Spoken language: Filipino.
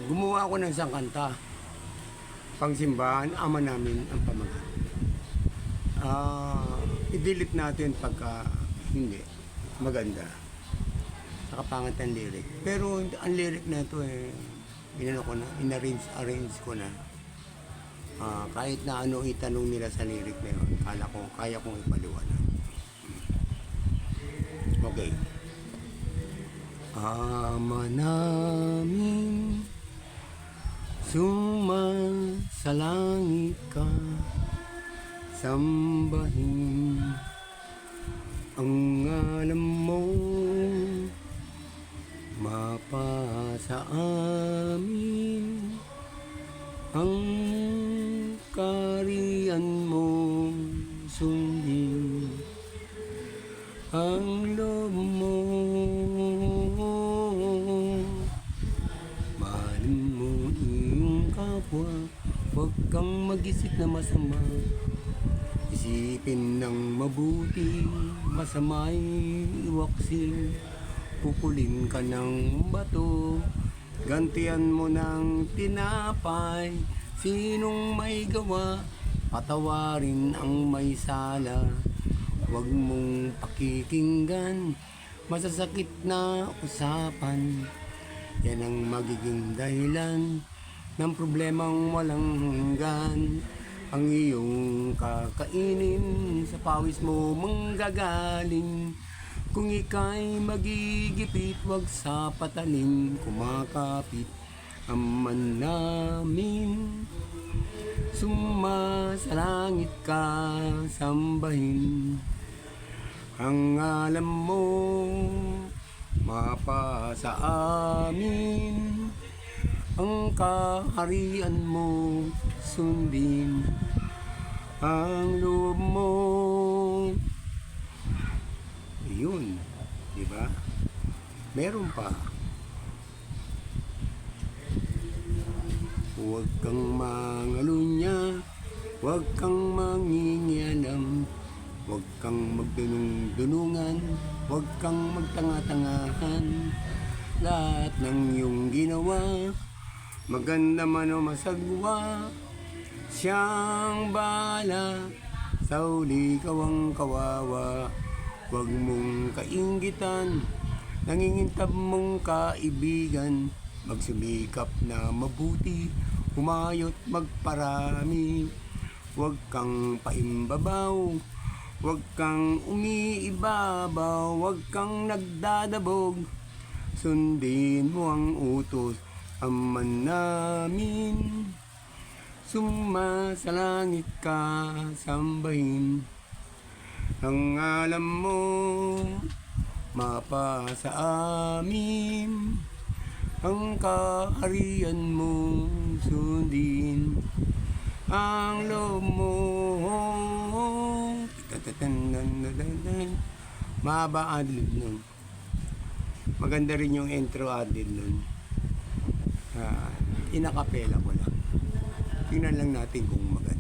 Gumawa ako ng isang kanta. Pangsimbahan, ama namin ang pamagat. I-delete natin pagka hindi maganda. Nakapangat ang lyric. Pero ang lyric na ito inano ko na, arrange ko na. Kahit na ano itanong nila sa lyric na yun, kaya kong ipaliwanag. Okay. Ama namin, sumasalangit ka, sambahin ang ngalan mo, mapasa amin ang kaharian mo, sundin ang loob mo, mahalin mo iyong kapwa, huwag kang mag-isip na masama, isipin ng mabuti, masama'y iwaksin, pupulin ka ng bato, gantian mo ng tinapay, sinong may gawa, patawarin ang may sala. Huwag mong pakikinggan, masasakit na usapan. Yan ang magiging dahilan ng problemang walang hanggan. Ang iyong kakainin, sa pawis mo manggagaling. Kung ika'y magigipit, wag sa patalim kumakapit. Aman namin, sumasalangit ka, sambahin ang alam mo, mapasa amin ang kaharian mo, sundin ang loob mo. Yun, di ba? Meron pa. Huwag kang mangalunya, huwag kang mangingialam, huwag kang magdunong-dunungan, huwag kang magtanga-tangahan. Lahat ng iyong ginawa, maganda man o masagwa, siyang bahala, sa uli kawang kawawa. Huwag mong kainggitan, nangingintab mong kaibigan, magsumikap na mabuti, humayot magparami. Huwag kang paimbabaw, huwag kang umiibabaw, huwag kang nagdadabog, sundin mo ang utos, aman namin, sumasalangit ka, sambahin ang alam mo, mapasa amin ang kaharian mo, sundin ang loob mo. Mahaba adlib nun. Maganda rin yung intro adlib nun. Inakapela ko lang. Tingnan lang natin kung maganda.